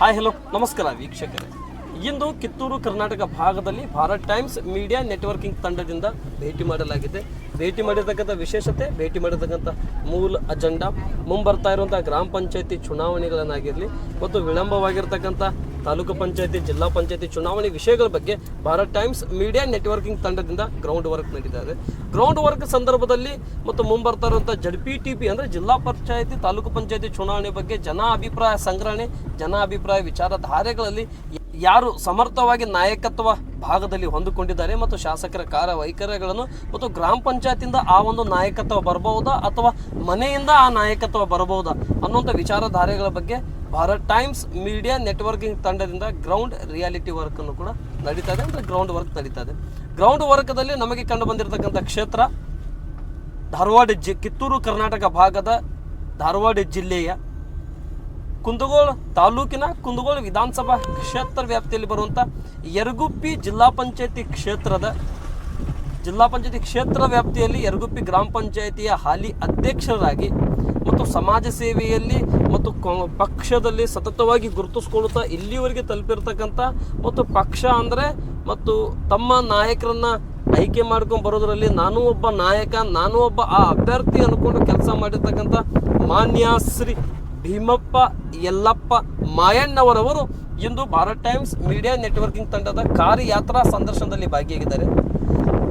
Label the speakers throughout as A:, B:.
A: Hi hello ನಮಸ್ಕಾರ ವೀಕ್ಷಕರೇ. ಇಂದು ಕಿತ್ತೂರು ಕರ್ನಾಟಕ ಭಾಗದಲ್ಲಿ ಭಾರತ್ ಟೈಮ್ಸ್ ಮೀಡಿಯಾ ನೆಟ್ವರ್ಕಿಂಗ್ ತಂಡದಿಂದ ಭೇಟಿ ಮಾಡಲಾಗಿದೆ. ಭೇಟಿ ಮಾಡಿರ್ತಕ್ಕಂಥ ವಿಶೇಷತೆ, ಭೇಟಿ ಮಾಡಿರ್ತಕ್ಕಂಥ ಮೂಲ ಅಜೆಂಡಾ, ಮುಂಬರ್ತಾ ಇರುವಂಥ ಗ್ರಾಮ ಪಂಚಾಯತಿ ಚುನಾವಣೆಗಳನ್ನಾಗಿರಲಿ ಮತ್ತು ವಿಳಂಬವಾಗಿರ್ತಕ್ಕಂಥ ತಾಲೂಕು ಪಂಚಾಯತಿ, ಜಿಲ್ಲಾ ಪಂಚಾಯತಿ ಚುನಾವಣೆ ವಿಷಯಗಳ ಬಗ್ಗೆ ಭಾರತ್ ಟೈಮ್ಸ್ ಮೀಡಿಯಾ ನೆಟ್ವರ್ಕಿಂಗ್ ತಂಡದಿಂದ ಗ್ರೌಂಡ್ ವರ್ಕ್ ನಡೀತಾ ಗ್ರೌಂಡ್ ವರ್ಕ್ ಸಂದರ್ಭದಲ್ಲಿ ಮತ್ತು ಮುಂಬರ್ತಾ ಇರುವಂಥ ZPTP ಅಂದರೆ ಜಿಲ್ಲಾ ಪಂಚಾಯತಿ, ತಾಲೂಕು ಪಂಚಾಯತಿ ಚುನಾವಣೆ ಬಗ್ಗೆ ಜನ ಅಭಿಪ್ರಾಯ ಸಂಗ್ರಹಣೆ, ಜನ ಅಭಿಪ್ರಾಯ ವಿಚಾರಧಾರೆಗಳಲ್ಲಿ ಯಾರು ಸಮರ್ಥವಾಗಿ ನಾಯಕತ್ವ ಭಾಗದಲ್ಲಿ ಹೊಂದಿಕೊಂಡಿದ್ದಾರೆ ಮತ್ತು ಶಾಸಕರ ಕಾರ್ಯವೈಖರಿಗಳನ್ನು ಮತ್ತು ಗ್ರಾಮ ಪಂಚಾಯತಿಯಿಂದ ಆ ಒಂದು ನಾಯಕತ್ವ ಬರಬಹುದಾ ಅಥವಾ ಮನೆಯಿಂದ ಆ ನಾಯಕತ್ವ ಬರಬಹುದಾ ಅನ್ನುವಂಥ ವಿಚಾರಧಾರೆಗಳ ಬಗ್ಗೆ ಭಾರತ್ ಟೈಮ್ಸ್ ಮೀಡಿಯಾ ನೆಟ್ವರ್ಕಿಂಗ್ ತಂಡದಿಂದ ಗ್ರೌಂಡ್ ರಿಯಾಲಿಟಿ ವರ್ಕ್ ಅನ್ನು ಕೂಡ ನಡೀತಾ ಇದೆ. ಅಂದರೆ ಗ್ರೌಂಡ್ ವರ್ಕ್ ನಡೀತಾ ಇದೆ. ಗ್ರೌಂಡ್ ವರ್ಕ್ದಲ್ಲಿ ನಮಗೆ ಕಂಡು ಬಂದಿರತಕ್ಕಂಥ ಕ್ಷೇತ್ರ ಧಾರವಾಡ ಕಿತ್ತೂರು ಕರ್ನಾಟಕ ಭಾಗದ ಧಾರವಾಡ ಜಿಲ್ಲೆಯ ಕುಂದಗೋಳ ತಾಲೂಕಿನ ಕುಂದಗೋಳ ವಿಧಾನಸಭಾ ಕ್ಷೇತ್ರ ವ್ಯಾಪ್ತಿಯಲ್ಲಿ ಬರುವಂಥ ಯರಗುಪ್ಪಿ ಜಿಲ್ಲಾ ಪಂಚಾಯತಿ ಕ್ಷೇತ್ರ ವ್ಯಾಪ್ತಿಯಲ್ಲಿ ಯರಗುಪ್ಪಿ ಗ್ರಾಮ ಪಂಚಾಯತಿಯ ಹಾಲಿ ಅಧ್ಯಕ್ಷರಾಗಿ ಮತ್ತು ಸಮಾಜ ಸೇವೆಯಲ್ಲಿ ಮತ್ತು ಪಕ್ಷದಲ್ಲಿ ಸತತವಾಗಿ ಗುರುತಿಸ್ಕೊಳ್ಳುತ್ತಾ ಇಲ್ಲಿವರೆಗೆ ತಲುಪಿರ್ತಕ್ಕಂಥ ಮತ್ತು ಪಕ್ಷ ಅಂದರೆ ಮತ್ತು ತಮ್ಮ ನಾಯಕರನ್ನ ಆಯ್ಕೆ ಮಾಡ್ಕೊಂಡು ಬರೋದರಲ್ಲಿ ನಾನು ಒಬ್ಬ ನಾಯಕ, ನಾನು ಒಬ್ಬ ಆ ಅಭ್ಯರ್ಥಿ ಅಂದ್ಕೊಂಡು ಕೆಲಸ ಮಾಡಿರ್ತಕ್ಕಂಥ ಮಾನ್ಯ ಶ್ರೀ ಭೀಮಪ್ಪ ಯಲ್ಲಪ್ಪ ಮಾಯಣ್ಣವರವರು ಇಂದು ಭಾರತ್ ಟೈಮ್ಸ್ ಮೀಡಿಯಾ ನೆಟ್ವರ್ಕಿಂಗ್ ತಂಡದ ಕಾರ್ಯಯಾತ್ರಾ ಸಂದರ್ಶನದಲ್ಲಿ ಭಾಗಿಯಾಗಿದ್ದಾರೆ.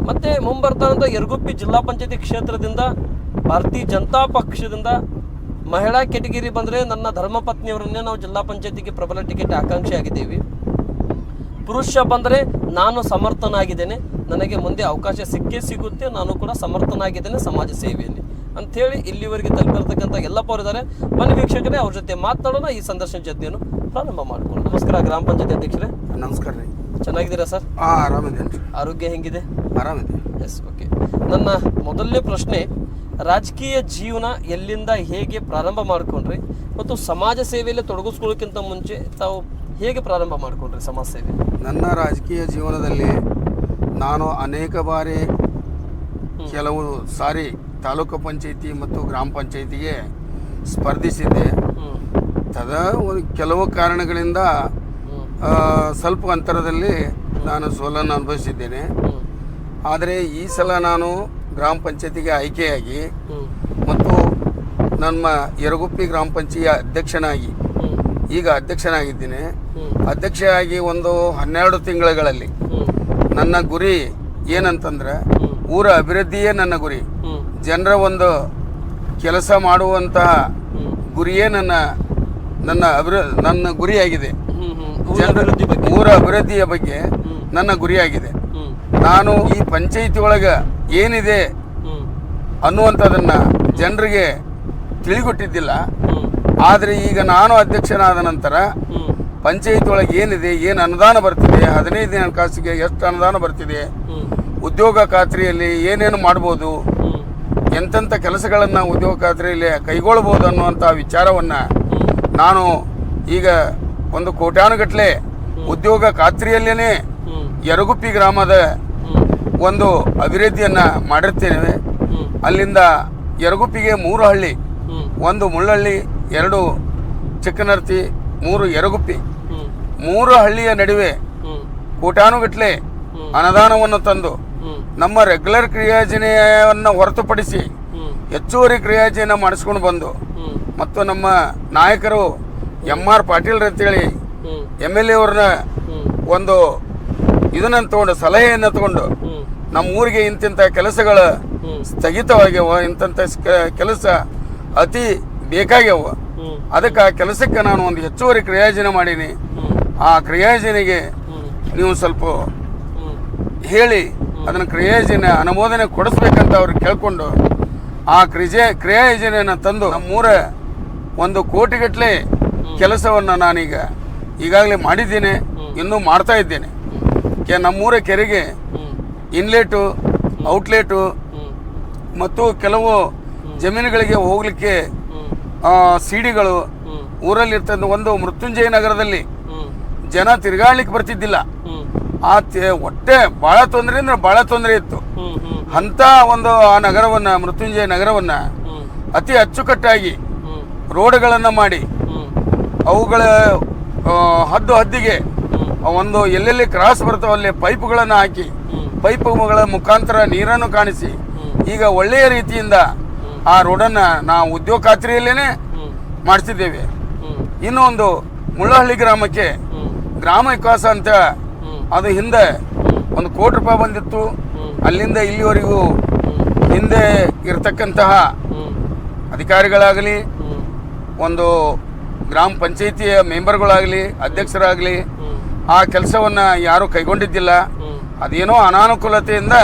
A: ಮತ್ತು ಮುಂಬರ್ತಾನಂತ ಯರಗುಪ್ಪಿ ಜಿಲ್ಲಾ ಪಂಚಾಯತಿ ಕ್ಷೇತ್ರದಿಂದ ಭಾರತೀಯ ಜನತಾ ಪಕ್ಷದಿಂದ ಮಹಿಳಾ ಕೆಟಗಿರಿ ಬಂದರೆ ನನ್ನ ಧರ್ಮಪತ್ನಿಯವರನ್ನೇ ನಾವು ಜಿಲ್ಲಾ ಪಂಚಾಯತಿಗೆ ಪ್ರಬಲ ಟಿಕೆಟ್ ಆಕಾಂಕ್ಷಿ ಆಗಿದ್ದೀವಿ. ಪುರುಷ ಬಂದರೆ ನಾನು ಸಮರ್ಥನಾಗಿದ್ದೇನೆ, ನನಗೆ ಮುಂದೆ ಅವಕಾಶ ಸಿಗುತ್ತೆ, ನಾನು ಕೂಡ ಸಮರ್ಥನಾಗಿದ್ದೇನೆ ಸಮಾಜ ಸೇವೆಯಲ್ಲಿ ಅಂಥೇಳಿ ಇಲ್ಲಿವರೆಗೆ ತಲುಪಿರ್ತಕ್ಕಂಥ ಎಲ್ಲಪ್ಪ ಅವರಿದ್ದಾರೆ. ಬನ್ನಿ ವೀಕ್ಷಕರೇ, ಅವ್ರ ಜೊತೆ ಮಾತನಾಡೋಣ, ಈ ಸಂದರ್ಶನ ಜೊತೆಯನ್ನು ಪ್ರಾರಂಭ ಮಾಡ್ಕೊಳ್ಳೋಣ. ನಮಸ್ಕಾರ ಗ್ರಾಮ ಪಂಚಾಯತಿ ಅಧ್ಯಕ್ಷರೇ.
B: ನಮಸ್ಕಾರ ರೀ.
A: ಚೆನ್ನಾಗಿದ್ದೀರಾ ಸರ್?
B: ಆರಾಮಿದ್ದೇನೆ.
A: ಆರೋಗ್ಯ ಹೆಂಗಿದೆ?
B: ಆರಾಮಿದೆ.
A: Yes, okay. ನನ್ನ ಮೊದಲನೇ ಪ್ರಶ್ನೆ, ರಾಜಕೀಯ ಜೀವನ ಎಲ್ಲಿಂದ ಹೇಗೆ ಪ್ರಾರಂಭ ಮಾಡ್ಕೊಂಡ್ರಿ ಮತ್ತು ಸಮಾಜ ಸೇವೆಯಲ್ಲಿ ತೊಡಗಿಸ್ಕೊಳ್ಳೋಕ್ಕಿಂತ ಮುಂಚೆ ತಾವು ಹೇಗೆ ಪ್ರಾರಂಭ ಮಾಡ್ಕೊಂಡ್ರಿ ಸಮಾಜ ಸೇವೆ?
B: ನನ್ನ ರಾಜಕೀಯ ಜೀವನದಲ್ಲಿ ನಾನು ಅನೇಕ ಬಾರಿ ಕೆಲವು ಸಾರಿ ತಾಲೂಕು ಪಂಚಾಯತಿ ಮತ್ತು ಗ್ರಾಮ ಪಂಚಾಯತಿಗೆ ಸ್ಪರ್ಧಿಸಿದ್ದೆ. ಕೆಲವು ಕಾರಣಗಳಿಂದ ಸ್ವಲ್ಪ ಅಂತರದಲ್ಲಿ ನಾನು ಸೋಲನ್ನು ಅನುಭವಿಸಿದ್ದೇನೆ. ಆದರೆ ಈ ಸಲ ನಾನು ಗ್ರಾಮ ಪಂಚಾಯತಿಗೆ ಆಯ್ಕೆಯಾಗಿ ಮತ್ತು ನಮ್ಮ ಯರಗುಪ್ಪಿ ಗ್ರಾಮ ಪಂಚಾಯತಿಯ ಅಧ್ಯಕ್ಷನಾಗಿ ಈಗ ಅಧ್ಯಕ್ಷನಾಗಿದ್ದೇನೆ. ಅಧ್ಯಕ್ಷರಾಗಿ ಒಂದು 12 ತಿಂಗಳಲ್ಲಿ ನನ್ನ ಗುರಿ ಏನಂತಂದ್ರೆ ಊರ ಅಭಿವೃದ್ಧಿಯೇ ನನ್ನ ಗುರಿ. ಜನರ ಒಂದು ಕೆಲಸ ಮಾಡುವಂತಹ ಗುರಿಯೇ ನನ್ನ ಗುರಿಯಾಗಿದೆ. ಊರ ಅಭಿವೃದ್ಧಿಯ ಬಗ್ಗೆ ನನ್ನ ಗುರಿಯಾಗಿದೆ. ನಾನು ಈ ಪಂಚಾಯಿತಿ ಒಳಗೆ ಏನಿದೆ ಅನ್ನುವಂಥದ್ದನ್ನು ಜನರಿಗೆ ತಿಳಿಗೊಟ್ಟಿದ್ದಿಲ್ಲ. ಆದರೆ ಈಗ ನಾನು ಅಧ್ಯಕ್ಷನಾದ ನಂತರ ಪಂಚಾಯಿತಿ ಒಳಗೆ ಏನಿದೆ, ಏನು ಅನುದಾನ ಬರ್ತಿದೆ, 15 ಹಣಕಾಸಿಗೆ ಎಷ್ಟು ಅನುದಾನ ಬರ್ತಿದೆ, ಉದ್ಯೋಗ ಖಾತ್ರಿಯಲ್ಲಿ ಏನೇನು ಮಾಡ್ಬೋದು, ಎಂತೆಂಥ ಕೆಲಸಗಳನ್ನು ಉದ್ಯೋಗ ಖಾತ್ರಿಯಲ್ಲಿ ಕೈಗೊಳ್ಬೋದು ಅನ್ನುವಂಥ ವಿಚಾರವನ್ನು ನಾನು ಈಗ ಒಂದು ಕೋಟ್ಯಾನುಗಟ್ಟಲೆ ಉದ್ಯೋಗ ಖಾತ್ರಿಯಲ್ಲೇ ಯರಗುಪ್ಪಿ ಗ್ರಾಮದ ಒಂದು ಅಭಿವೃದ್ಧಿಯನ್ನು ಮಾಡಿರ್ತೇವೆ. ಅಲ್ಲಿಂದ ಯರಗುಪ್ಪಿಗೆ 3 ಹಳ್ಳಿ, 1 ಮುಳ್ಳಹಳ್ಳಿ, 2 ಚಿಕ್ಕನರ್ತಿ, 3 ಯರಗುಪ್ಪಿ, 3 ಹಳ್ಳಿಯ ನಡುವೆ ಕೋಟ್ಯಾನುಗಟ್ಟಲೆ ಅನುದಾನವನ್ನು ತಂದು ನಮ್ಮ ರೆಗ್ಯುಲರ್ ಕ್ರಿಯಾಯೋಜನೆಯನ್ನು ಹೊರತುಪಡಿಸಿ ಹೆಚ್ಚುವರಿ ಕ್ರಿಯಾಯೋಜನೆ ಮಾಡಿಸ್ಕೊಂಡು ಬಂದು ಮತ್ತು ನಮ್ಮ ನಾಯಕರು MR ಪಾಟೀಲ್ ಅಂತೇಳಿ MLA ಅವ್ರನ್ನ ಒಂದು ಇದನ್ನು ತಗೊಂಡು ಸಲಹೆಯನ್ನು ತಗೊಂಡು ನಮ್ಮ ಊರಿಗೆ ಇಂತಿಂಥ ಕೆಲಸಗಳು ಸ್ಥಗಿತವಾಗ್ಯವ, ಇಂಥ ಕೆಲಸ ಅತಿ ಬೇಕಾಗ್ಯವ, ಅದಕ್ಕೆ ಆ ಕೆಲಸಕ್ಕೆ ನಾನು ಒಂದು ಹೆಚ್ಚುವರಿ ಕ್ರಿಯಾಯೋಜನೆ ಮಾಡೀನಿ. ಆ ಕ್ರಿಯಾಯೋಜನೆಗೆ ನೀವು ಸ್ವಲ್ಪ ಹೇಳಿ ಅದನ್ನು ಕ್ರಿಯಾಯೋಜನೆ ಅನುಮೋದನೆ ಕೊಡಿಸ್ಬೇಕಂತ ಅವ್ರಿಗೆ ಕೇಳಿಕೊಂಡು ಆ ಕ್ರಿಯಾಯೋಜನೆಯನ್ನು ತಂದು ನಮ್ಮೂರ 1 ಕೋಟಿಗಟ್ಟಲೆ ಕೆಲಸವನ್ನು ನಾನೀಗ ಈಗಾಗಲೇ ಮಾಡಿದ್ದೇನೆ, ಇನ್ನೂ ಮಾಡ್ತಾ ಇದ್ದೇನೆ. ನಮ್ಮೂರ ಕೆರೆಗೆ ಇನ್ಲೆಟು, ಔಟ್ಲೆಟು ಮತ್ತು ಕೆಲವು ಜಮೀನುಗಳಿಗೆ ಹೋಗಲಿಕ್ಕೆ ಸಿಡಿಗಳು ಊರಲ್ಲಿರ್ತಂದು ಒಂದು ಮೃತ್ಯುಂಜಯ ನಗರದಲ್ಲಿ ಜನ ತಿರುಗಾಡ್ಲಿಕ್ಕೆ ಬರ್ತಿದ್ದಿಲ್ಲ. ಹೊಟ್ಟೆ ಭಾಳ ತೊಂದರೆ ಅಂದ್ರೆ ಭಾಳ ತೊಂದರೆ ಇತ್ತು. ಅಂಥ ಒಂದು ಆ ನಗರವನ್ನು, ಮೃತ್ಯುಂಜಯ ನಗರವನ್ನು ಅತಿ ಅಚ್ಚುಕಟ್ಟಾಗಿ ರೋಡ್ಗಳನ್ನು ಮಾಡಿ ಅವುಗಳ ಹದ್ದಿಗೆ ಒಂದು ಎಲ್ಲೆಲ್ಲಿ ಕ್ರಾಸ್ ಬರ್ತಾವಲ್ಲಿ ಪೈಪ್ಗಳನ್ನು ಹಾಕಿ ಪೈಪ್ಗಳ ಮುಖಾಂತರ ನೀರನ್ನು ಕಾಣಿಸಿ ಈಗ ಒಳ್ಳೆಯ ರೀತಿಯಿಂದ ಆ ರೋಡನ್ನು ನಾವು ಉದ್ಯೋಗ ಖಾತ್ರಿಯಲ್ಲೇನೆ ಮಾಡಿಸಿದ್ದೇವೆ. ಇನ್ನೂ ಒಂದು ಮುಳ್ಳಹಳ್ಳಿ ಗ್ರಾಮಕ್ಕೆ ಗ್ರಾಮ ವಿಕಾಸ ಅಂತ ಅದು ಹಿಂದೆ 1 ಕೋಟಿ ರೂಪಾಯಿ ಬಂದಿತ್ತು. ಅಲ್ಲಿಂದ ಇಲ್ಲಿವರೆಗೂ ಹಿಂದೆ ಇರತಕ್ಕಂತಹ ಅಧಿಕಾರಿಗಳಾಗಲಿ, ಒಂದು ಗ್ರಾಮ ಪಂಚಾಯಿತಿಯ ಮೆಂಬರ್ಗಳಾಗಲಿ, ಅಧ್ಯಕ್ಷರಾಗಲಿ ಆ ಕೆಲಸವನ್ನು ಯಾರೂ ಕೈಗೊಂಡಿದ್ದಿಲ್ಲ. ಅದೇನೋ ಅನಾನುಕೂಲತೆಯಿಂದ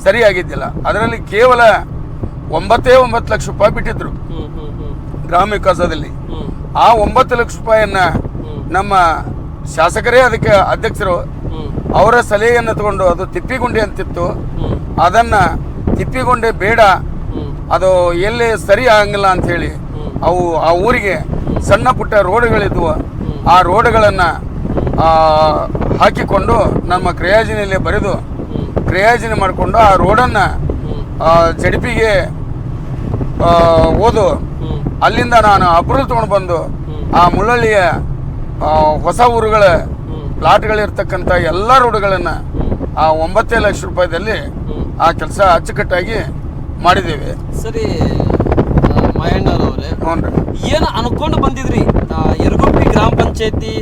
B: ಸರಿಯಾಗಿದ್ದಿಲ್ಲ. ಅದರಲ್ಲಿ ಕೇವಲ 9 ಲಕ್ಷ ರೂಪಾಯಿ ಬಿಟ್ಟಿದ್ರು ಗ್ರಾಮ ವಿಕಾಸದಲ್ಲಿ. ಆ 9 ಲಕ್ಷ ರೂಪಾಯಿಯನ್ನ ನಮ್ಮ ಶಾಸಕರೇ ಅದಕ್ಕೆ ಅಧ್ಯಕ್ಷರು ಅವರ ಸಲಹೆಯನ್ನು ತಗೊಂಡು, ಅದು ತಿಪ್ಪಿಗುಂಡಿ ಅಂತಿತ್ತು, ಅದನ್ನ ತಿಪ್ಪಿಗುಂಡಿ ಬೇಡ, ಅದು ಎಲ್ಲಿ ಸರಿ ಆಗಂಗಿಲ್ಲ ಅಂಥೇಳಿ ಆ ಊರಿಗೆ ಸಣ್ಣ ಪುಟ್ಟ ರೋಡ್ಗಳಿದ್ವು. ಆ ರೋಡ್ಗಳನ್ನು ಹಾಕಿಕೊಂಡು ನಮ್ಮ ಕ್ರಿಯಾಜನೆಯಲ್ಲಿ ಬರೆದು ಕ್ರಿಯಾಜನೆ ಮಾಡಿಕೊಂಡು ಆ ರೋಡನ್ನು ಜಡಿಪಿಗೆ ಓದು ಅಲ್ಲಿಂದ ನಾನು ಅಪ್ರೂವಲ್ ತೊಗೊಂಡು ಬಂದು ಆ ಮುಳ್ಳಳ್ಳಿಯ ಹೊಸ ಊರುಗಳ ಪ್ಲಾಟ್ಗಳಿರ್ತಕ್ಕಂಥ ಎಲ್ಲ ರೋಡ್ಗಳನ್ನು ಆ 9 ಲಕ್ಷ ರೂಪಾಯಿದಲ್ಲಿ ಆ ಕೆಲಸ ಅಚ್ಚುಕಟ್ಟಾಗಿ ಮಾಡಿದ್ದೇವೆ.
A: ಸರಿ ಮಾಯಣ್ಣರವ್ರೆ,
B: ಹ್ಞೂ ರೀ.
A: ಏನು ಅನ್ಕೊಂಡು ಬಂದಿದ್ರಿ ಯರಗುಪ್ಪಿ ಗ್ರಾಮ ಪಂಚಾಯತಿ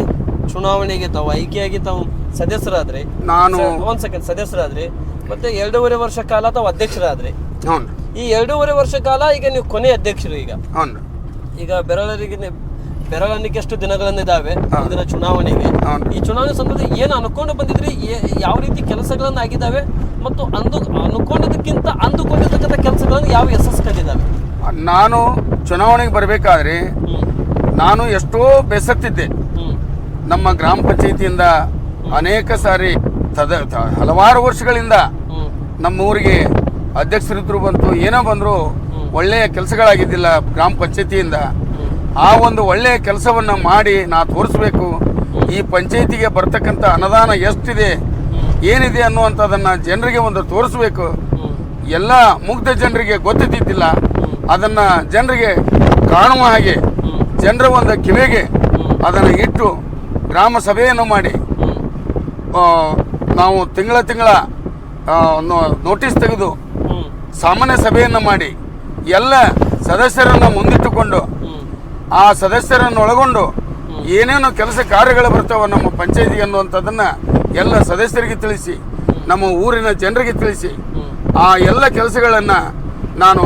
A: ಚುನಾವಣೆಗೆ ತಾವು ಆಯ್ಕೆಯಾಗಿ ತಾವು ಸದಸ್ಯರಾದ್ರಿ?
B: ನಾನು
A: ಒಂದ್ ಸೆಕೆಂಡ್ ಸದಸ್ಯರಾದ್ರಿ, ಮತ್ತೆ 2.5 ವರ್ಷ ಕಾಲ ತಾವು ಅಧ್ಯಕ್ಷರಾದ್ರಿ.
B: ಹ್ಞೂ.
A: ಈ 2.5 ವರ್ಷ ಕಾಲ ಈಗ ನೀವು ಕೊನೆ ಅಧ್ಯಕ್ಷರು. ಈಗ
B: ಹ್ಞೂ.
A: ಈಗ ಬೆರಳನ್ನಿಕೆಷ್ಟು ದಿನಗಳನ್ನಿದ್ದಾವೆ ಮುಂದಿನ ಚುನಾವಣೆಗೆ. ಈ ಚುನಾವಣೆ ಸಂದರ್ಭದಲ್ಲಿ ಏನು ಅನ್ಕೊಂಡು ಬಂದಿದ್ರಿ, ಯಾವ ರೀತಿ ಕೆಲಸಗಳನ್ನ ಆಗಿದ್ದಾವೆ, ಮತ್ತು ಅನ್ಕೊಂಡಿದ್ದಕ್ಕಿಂತ ಅಂದುಕೊಂಡಿರ್ತಕ್ಕಂಥ ಕೆಲಸಗಳನ್ನು ಯಾವ ಯಶಸ್ಸು ಕಂಡಿದ್ದಾವೆ?
B: ನಾನು ಚುನಾವಣೆಗೆ ಬರಬೇಕಾದ್ರೆ ನಾನು ಎಷ್ಟೋ ಬೇಸತ್ತಿದ್ದೆ. ನಮ್ಮ ಗ್ರಾಮ ಪಂಚಾಯಿತಿಯಿಂದ ಅನೇಕ ಸಾರಿ ಹಲವಾರು ವರ್ಷಗಳಿಂದ ನಮ್ಮ ಊರಿಗೆ ಅಧ್ಯಕ್ಷರಿದ್ರು ಬಂತು, ಏನೋ ಬಂದರೂ ಒಳ್ಳೆಯ ಕೆಲಸಗಳಾಗಿದ್ದಿಲ್ಲ ಗ್ರಾಮ ಪಂಚಾಯಿತಿಯಿಂದ. ಆ ಒಂದು ಒಳ್ಳೆಯ ಕೆಲಸವನ್ನು ಮಾಡಿ ನಾ ತೋರಿಸ್ಬೇಕು, ಈ ಪಂಚಾಯಿತಿಗೆ ಬರ್ತಕ್ಕಂಥ ಅನುದಾನ ಎಷ್ಟಿದೆ ಏನಿದೆ ಅನ್ನುವಂಥದ್ದನ್ನು ಜನರಿಗೆ ಒಂದು ತೋರಿಸ್ಬೇಕು. ಎಲ್ಲ ಮುಗ್ಧ ಜನರಿಗೆ ಗೊತ್ತಿದ್ದಿದ್ದಿಲ್ಲ, ಅದನ್ನು ಜನರಿಗೆ ಕಾಣುವ ಹಾಗೆ ಜನರ ಒಂದು ಕಿವಿಗೆ ಅದನ್ನು ಇಟ್ಟು ಗ್ರಾಮ ಸಭೆಯನ್ನು ಮಾಡಿ ನಾವು ತಿಂಗಳ ನೋಟಿಸ್ ತೆಗೆದು ಸಾಮಾನ್ಯ ಸಭೆಯನ್ನು ಮಾಡಿ ಎಲ್ಲ ಸದಸ್ಯರನ್ನು ಮುಂದಿಟ್ಟುಕೊಂಡು ಆ ಸದಸ್ಯರನ್ನು ಒಳಗೊಂಡು ಏನೇನು ಕೆಲಸ ಕಾರ್ಯಗಳು ಬರ್ತಾವ ನಮ್ಮ ಪಂಚಾಯಿತಿ ಅನ್ನುವಂಥದ್ದನ್ನು ಎಲ್ಲ ಸದಸ್ಯರಿಗೆ ತಿಳಿಸಿ, ನಮ್ಮ ಊರಿನ ಜನರಿಗೆ ತಿಳಿಸಿ, ಆ ಎಲ್ಲ ಕೆಲಸಗಳನ್ನು ನಾನು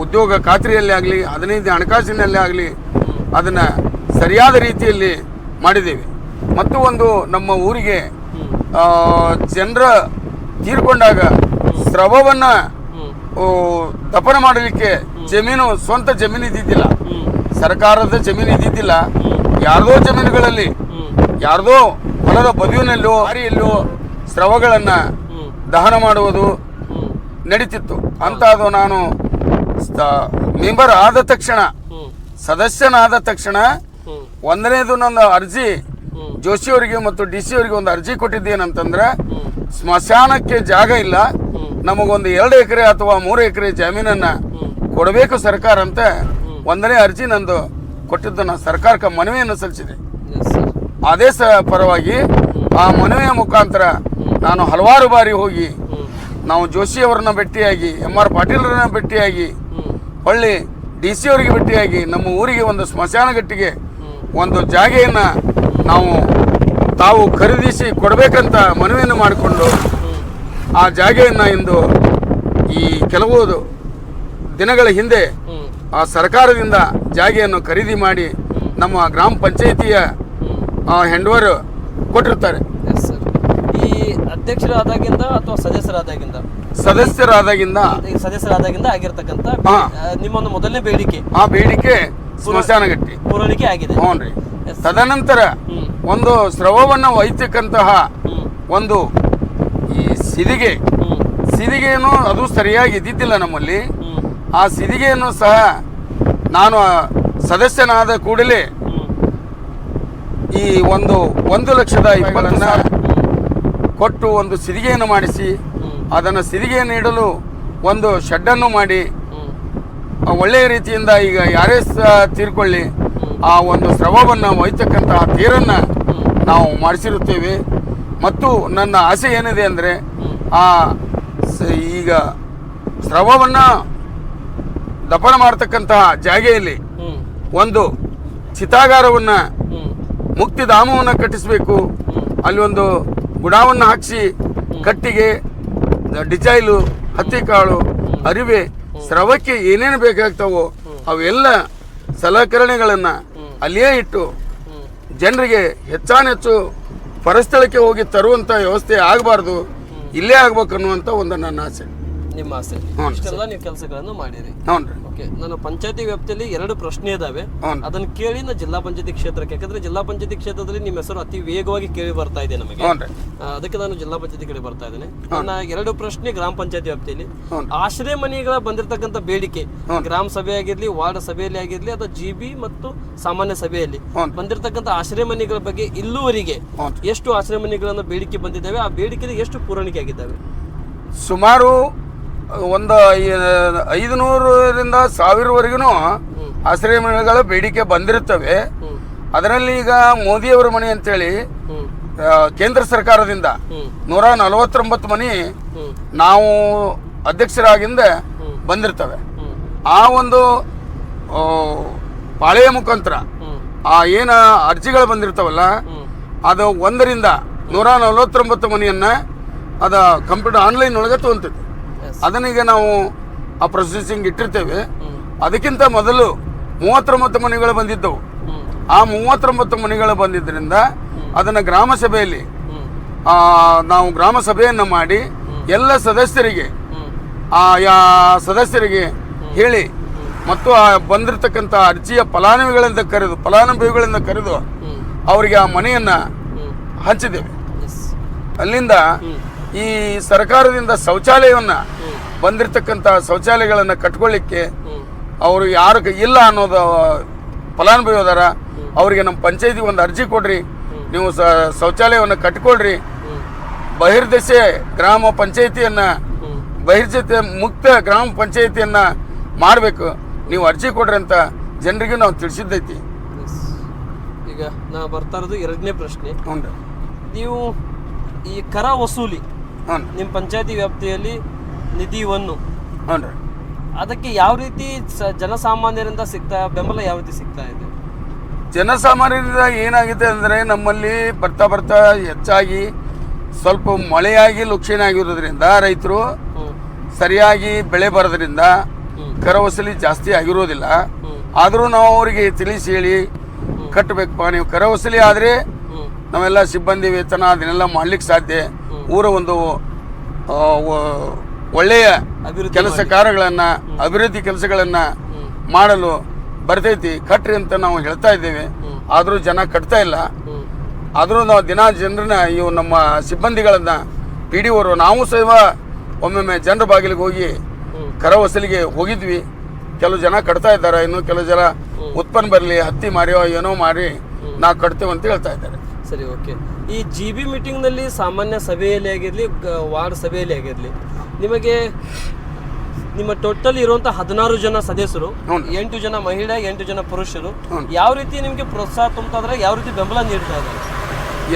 B: ಉದ್ಯೋಗ ಖಾತ್ರಿಯಲ್ಲಿ ಆಗಲಿ 15 ಹಣಕಾಸಿನಲ್ಲಿ ಆಗಲಿ ಅದನ್ನು ಸರಿಯಾದ ರೀತಿಯಲ್ಲಿ ಮಾಡಿದ್ದೇವೆ. ಮತ್ತು ಒಂದು ನಮ್ಮ ಊರಿಗೆ ಜನರ ತೀರ್ಕೊಂಡಾಗ ಸ್ರವವನ್ನು ದಫನ ಮಾಡಲಿಕ್ಕೆ ಸ್ವಂತ ಜಮೀನು ಇದ್ದಿದ್ದಿಲ್ಲ, ಸರ್ಕಾರದ ಜಮೀನು ಇದ್ದಿದ್ದಿಲ್ಲ. ಯಾರ್ದೋ ಜಮೀನುಗಳಲ್ಲಿ ಯಾರ್ದೋ ಹೊಲದ ಬದಿಯಲ್ಲೋ ಹಾರಿಯಲ್ಲೋ ಸ್ರವಗಳನ್ನು ದಹನ ಮಾಡುವುದು ನಡೀತಿತ್ತು. ಅಂಥದ್ದು ನಾನು ಮೆಂಬರ್ ಆದ ತಕ್ಷಣ, ಸದಸ್ಯನಾದ ತಕ್ಷಣ ಒಂದನೇದು ನನ್ನ ಅರ್ಜಿ ಜೋಶಿಯವರಿಗೆ ಮತ್ತು DC ಅವರಿಗೆ ಒಂದು ಅರ್ಜಿ ಕೊಟ್ಟಿದ್ದೇನಂತಂದ್ರೆ, ಸ್ಮಶಾನಕ್ಕೆ ಜಾಗ ಇಲ್ಲ, ನಮಗೊಂದು 2 ಎಕರೆ ಅಥವಾ 3 ಎಕರೆ ಜಮೀನನ್ನು ಕೊಡಬೇಕು ಸರ್ಕಾರ ಅಂತ ಒಂದನೇ ಅರ್ಜಿ ನಂದು ಕೊಟ್ಟಿದ್ದು. ನಾನು ಸರ್ಕಾರಕ್ಕೆ ಮನವಿಯನ್ನು ಸಲ್ಲಿಸಿದೆ. ಅದೇ ಪರವಾಗಿ ಆ ಮನವಿಯ ಮುಖಾಂತರ ನಾನು ಹಲವಾರು ಬಾರಿ ಹೋಗಿ ನಾವು ಜೋಶಿಯವರನ್ನ ಭೇಟಿಯಾಗಿ, MR ಪಾಟೀಲರನ್ನ ಭೇಟಿಯಾಗಿ, ಹೊಳ್ಳಿ DC ಅವರಿಗೆ ಭೇಟಿಯಾಗಿ ನಮ್ಮ ಊರಿಗೆ ಒಂದು ಸ್ಮಶಾನ ಗಟ್ಟಿಗೆ ಒಂದು ಜಾಗೆಯನ್ನು ತಾವು ಖರೀದಿಸಿ ಕೊಡಬೇಕಂತ ಮನವಿಯನ್ನು ಮಾಡಿಕೊಂಡು ಆ ಜಾಗೆಯನ್ನು ಇಂದು ಈ ಕೆಲವು ದಿನಗಳ ಹಿಂದೆ ಆ ಸರ್ಕಾರದಿಂದ ಜಾಗೆಯನ್ನು ಖರೀದಿ ಮಾಡಿ ನಮ್ಮ ಗ್ರಾಮ ಪಂಚಾಯಿತಿಯ ಹೆಂಡವರು ಕೊಟ್ಟಿರ್ತಾರೆ.
A: ಈ ಅಧ್ಯಕ್ಷರಾದಾಗಿಂದ ಅಥವಾ ಸದಸ್ಯರಾದಾಗಿಂದ ಆಗಿರ್ತಕ್ಕಂಥ ನಿಮ್ಮೊಂದು ಮೊದಲನೇ ಬೇಡಿಕೆ,
B: ಆ ಬೇಡಿಕೆ ಸ್ಮಶಾನ ಗಟ್ಟಿ
A: ಪೂರೈಕೆ ಆಗಿದೆ.
B: ಹ್ಞೂ ರೀ. ತದನಂತರ ಒಂದು ಸ್ರವವನ್ನು ಒಯ್ತಕ್ಕಂತಹ ಒಂದು ಈ ಸಿದಿಗೆಯನ್ನು ಅದು ಸರಿಯಾಗಿ ಇದ್ದಿದ್ದಿಲ್ಲ ನಮ್ಮಲ್ಲಿ. ಆ ಸಿದಿಗೆಯನ್ನು ಸಹ ನಾನು ಸದಸ್ಯನಾದ ಕೂಡಲೇ ಈ 1 ಲಕ್ಷದ ಇವುಗಳನ್ನು ಕೊಟ್ಟು ಒಂದು ಸಿದಿಗೆಯನ್ನು ಮಾಡಿಸಿ, ಅದನ್ನು ಸಿದಿಗೆಯನ್ನು ಇಡಲು ಒಂದು ಶೆಡ್ಡನ್ನು ಮಾಡಿ ಒಳ್ಳೆಯ ರೀತಿಯಿಂದ ಈಗ ಯಾರೇ ತೀರ್ಕೊಳ್ಳಿ ಆ ಒಂದು ಸ್ರವವನ್ನು ಒಯ್ತಕ್ಕಂತಹ ತೇರನ್ನು ನಾವು ಮಾಡಿಸಿರುತ್ತೇವೆ. ಮತ್ತು ನನ್ನ ಆಸೆ ಏನಿದೆ ಅಂದರೆ ಆ ಈಗ ಸ್ರವವನ್ನು ದಫನ ಮಾಡ್ತಕ್ಕಂತಹ ಜಾಗೆಯಲ್ಲಿ ಒಂದು ಚಿತಾಗಾರವನ್ನು ಮುಕ್ತಿಧಾಮವನ್ನು ಕಟ್ಟಿಸಬೇಕು. ಅಲ್ಲಿ ಒಂದು ಗುಡಾವನ್ನು ಹಾಕಿಸಿ ಕಟ್ಟಿಗೆ, ಡಿಜೈಲು, ಹತ್ತಿಕಾಳು, ಅರಿವೆ, ಸ್ರವಕ್ಕೆ ಏನೇನು ಬೇಕಾಗ್ತಾವೋ ಅವೆಲ್ಲ ಸಲಕರಣೆಗಳನ್ನು ಅಲ್ಲಿಯೇ ಇಟ್ಟು ಜನರಿಗೆ ಹೆಚ್ಚಾನೆಚ್ಚು ಪರಸ್ಥಳಕ್ಕೆ ಹೋಗಿ ತರುವಂಥ ವ್ಯವಸ್ಥೆ ಆಗಬಾರ್ದು, ಇಲ್ಲೇ ಆಗ್ಬೇಕು ಅನ್ನುವಂಥ ಒಂದು ನನ್ನ ಆಸೆ.
A: ನಿಮ್ಮ ಆಸೆ ಇಷ್ಟೆಲ್ಲ ನೀವು ಕೆಲಸಗಳನ್ನು ಮಾಡಿರಿ.
B: ಹ್ಞೂ.
A: ಓಕೆ, ನನ್ನ ಪಂಚಾಯತಿ ವ್ಯಾಪ್ತಿಯಲ್ಲಿ 2 ಪ್ರಶ್ನೆ ಇದಾವೆ, ಅದನ್ನ ಕೇಳಿ ನಾ ಜಿಲ್ಲಾ ಪಂಚಾಯತಿ ಕ್ಷೇತ್ರಕ್ಕೆ, ಯಾಕಂದ್ರೆ ಜಿಲ್ಲಾ ಪಂಚಾಯತಿ ಕ್ಷೇತ್ರದಲ್ಲಿ ನಿಮ್ಮ ಹೆಸರು ಅತಿ ವೇಗವಾಗಿ ಕೇಳಿ ಬರ್ತಾ ಇದೆ ನಮಗೆ. ಅದಕ್ಕೆ ನಾನು ಜಿಲ್ಲಾ ಪಂಚಾಯತಿ ಕಡೆ ಬರ್ತಾ ಇದ್ದೇನೆ. ನನ್ನ 2 ಪ್ರಶ್ನೆ ಗ್ರಾಮ ಪಂಚಾಯತಿ ವ್ಯಾಪ್ತಿಯಲ್ಲಿ ಆಶ್ರಯ ಮನೆಗಳ ಬಂದಿರತಕ್ಕಂತ ಬೇಡಿಕೆ, ಗ್ರಾಮ ಸಭೆ ಆಗಿರ್ಲಿ, ವಾರ್ಡ್ ಸಭೆಯಲ್ಲಿ ಆಗಿರ್ಲಿ, ಅಥವಾ GB ಮತ್ತು ಸಾಮಾನ್ಯ ಸಭೆಯಲ್ಲಿ ಬಂದಿರತಕ್ಕಂತ ಆಶ್ರಯ ಮನೆಗಳ ಬಗ್ಗೆ ಇಲ್ಲೂವರೆಗೆ ಎಷ್ಟು ಆಶ್ರಯ ಮನೆಗಳನ್ನು ಬೇಡಿಕೆ ಬಂದಿದ್ದಾವೆ, ಆ ಬೇಡಿಕೆಗೆ ಎಷ್ಟು ಪೂರೈಕೆ ಆಗಿದ್ದಾವೆ?
B: ಸುಮಾರು ಒಂದು 500ರಿಂದ 1000ವರೆಗೂ ಆಶ್ರಯ ಮನೆಗಳ ಬೇಡಿಕೆ ಬಂದಿರುತ್ತವೆ. ಅದರಲ್ಲಿ ಈಗ ಮೋದಿಯವರ ಮನೆ ಅಂತೇಳಿ ಕೇಂದ್ರ ಸರ್ಕಾರದಿಂದ 149 ಮನೆ ನಾವು ಅಧ್ಯಕ್ಷರಾಗಿಂದ ಬಂದಿರ್ತವೆ. ಆ ಒಂದು ಪಾಳೆಯ ಮುಖಾಂತರ ಆ ಏನು ಅರ್ಜಿಗಳು ಬಂದಿರ್ತಾವಲ್ಲ, ಅದು 1ರಿಂದ 149 ಮನೆಯನ್ನು ಅದು ಕಂಪ್ಯೂಟರ್ ಆನ್ಲೈನ್ ಒಳಗೆ ತೊಗೊಂತೈತಿ. ಅದನ್ನೀಗ ನಾವು ಆ ಪ್ರೊಸೆಸಿಂಗ್ ಇಟ್ಟಿರ್ತೇವೆ. ಅದಕ್ಕಿಂತ ಮೊದಲು 39 ಮನೆಗಳು ಬಂದಿದ್ದವು. ಆ 39 ಮನೆಗಳು ಬಂದಿದ್ದರಿಂದ ಅದನ್ನು ಗ್ರಾಮ ಸಭೆಯಲ್ಲಿ ನಾವು ಗ್ರಾಮ ಸಭೆಯನ್ನು ಮಾಡಿ ಎಲ್ಲ ಸದಸ್ಯರಿಗೆ ಹೇಳಿ ಮತ್ತು ಆ ಬಂದಿರತಕ್ಕಂಥ ಅರ್ಜಿಯ ಫಲಾನುಭವಿಗಳಿಂದ ಕರೆದು ಅವರಿಗೆ ಆ ಮನೆಯನ್ನು ಹಂಚಿದ್ದೇವೆ. ಅಲ್ಲಿಂದ ಈ ಸರ್ಕಾರದಿಂದ ಶೌಚಾಲಯವನ್ನು ಬಂದಿರತಕ್ಕಂಥ ಶೌಚಾಲಯಗಳನ್ನು ಕಟ್ಕೊಳ್ಳಿಕ್ಕೆ ಅವರು ಯಾರು ಇಲ್ಲ ಅನ್ನೋದು ಫಲಾನುಭವಿ ಅದಾರ, ಅವರಿಗೆ ನಮ್ಮ ಪಂಚಾಯತಿಗೆ ಒಂದು ಅರ್ಜಿ ಕೊಡ್ರಿ, ನೀವು ಶೌಚಾಲಯವನ್ನು ಕಟ್ಕೊಳ್ರಿ, ಬಹಿರ್ದೆಸೆ ಗ್ರಾಮ ಪಂಚಾಯತಿಯನ್ನು ಮುಕ್ತ ಗ್ರಾಮ ಪಂಚಾಯತಿಯನ್ನು ಮಾಡಬೇಕು, ನೀವು ಅರ್ಜಿ ಕೊಡ್ರಿ ಅಂತ ಜನರಿಗೆ ನಾವು ತಿಳಿಸಿದ್ದೈತಿ.
A: ಈಗ ನಾ ಬರ್ತಾ ಇರೋದು 2ನೇ ಪ್ರಶ್ನೆ.
B: ಹ್ಞೂ.
A: ನೀವು ಈ ಕರ ವಸೂಲಿ ನಿಮ್ಮ ಪಂಚಾಯತಿ ವ್ಯಾಪ್ತಿಯಲ್ಲಿ ನಿಧಿಯನ್ನು ಅದಕ್ಕೆ ಯಾವ ರೀತಿ ಜನಸಾಮಾನ್ಯರಿಂದ ಬೆಂಬಲ ಯಾವ ರೀತಿ ಸಿಗ್ತಾ ಇದೆ?
B: ಜನಸಾಮಾನ್ಯರಿಂದ ಏನಾಗಿದೆ ಅಂದರೆ, ನಮ್ಮಲ್ಲಿ ಬರ್ತಾ ಹೆಚ್ಚಾಗಿ ಸ್ವಲ್ಪ ಮಳೆಯಾಗಿ ಲುಕ್ಷಣ ಆಗಿರೋದ್ರಿಂದ ರೈತರು ಸರಿಯಾಗಿ ಬೆಳೆ ಬರೋದ್ರಿಂದ ಕರ ವಸೂಲಿ ಜಾಸ್ತಿ ಆಗಿರೋದಿಲ್ಲ. ಆದರೂ ನಾವು ಅವರಿಗೆ ತಿಳಿಸಿ ಹೇಳಿ ಕಟ್ಟಬೇಕಪ್ಪ, ನೀವು ಕರ ವಸೂಲಿ ಆದರೆ ನಾವೆಲ್ಲ ಸಿಬ್ಬಂದಿ ವೇತನ ಅದನ್ನೆಲ್ಲ ಮಾಡ್ಲಿಕ್ಕೆ ಸಾಧ್ಯ, ಊರ ಒಂದು ಒಳ್ಳೆಯ ಕೆಲಸ ಕಾರ್ಯಗಳನ್ನು, ಅಭಿವೃದ್ಧಿ ಕೆಲಸಗಳನ್ನು ಮಾಡಲು ಬರ್ತೈತಿ, ಕಟ್ರಿ ಅಂತ ನಾವು ಹೇಳ್ತಾ ಇದ್ದೇವೆ. ಆದರೂ ಜನ ಕಟ್ತಾ ಇಲ್ಲ. ಆದರೂ ನಾವು ಜನರನ್ನ ಇವು ನಮ್ಮ ಸಿಬ್ಬಂದಿಗಳನ್ನು PDO ನಾವು ಸಹ ಒಮ್ಮೊಮ್ಮೆ ಜನರ ಬಾಗಿಲಿಗೆ ಹೋಗಿ ಕರ ವಸೂಲಿಗೆ ಹೋಗಿದ್ವಿ. ಕೆಲವು ಜನ ಕಟ್ತಾ ಇದ್ದಾರೆ, ಇನ್ನು ಕೆಲವು ಜನ ಉತ್ಪನ್ನ ಬರಲಿ, ಹತ್ತಿ ಮಾರಿಯೋ ಏನೋ ಮಾರಿ ನಾವು ಕಟ್ತೇವೆ ಅಂತ ಹೇಳ್ತಾ ಇದ್ದಾರೆ.
A: ಸರಿ, ಓಕೆ. ಈ GB ಮೀಟಿಂಗ್ನಲ್ಲಿ ಸಾಮಾನ್ಯ ಸಭೆಯಲ್ಲಿ ಆಗಿರಲಿ, ವಾರ್ಡ್ ಸಭೆಯಲ್ಲಿ ಆಗಿರಲಿ, ನಿಮಗೆ ನಿಮ್ಮ ಟೋಟಲ್ ಇರುವಂಥ 16 ಜನ ಸದಸ್ಯರು, 8 ಜನ ಮಹಿಳೆ, 8 ಜನ ಪುರುಷರು, ಯಾವ ರೀತಿ ನಿಮಗೆ ಪ್ರೋತ್ಸಾಹ ತುಂಬ್ತಾ ಇದ್ದಾರೆ, ಯಾವ ರೀತಿ ಬೆಂಬಲ ನೀಡ್ತಾ ಇದ್ದಾರೆ?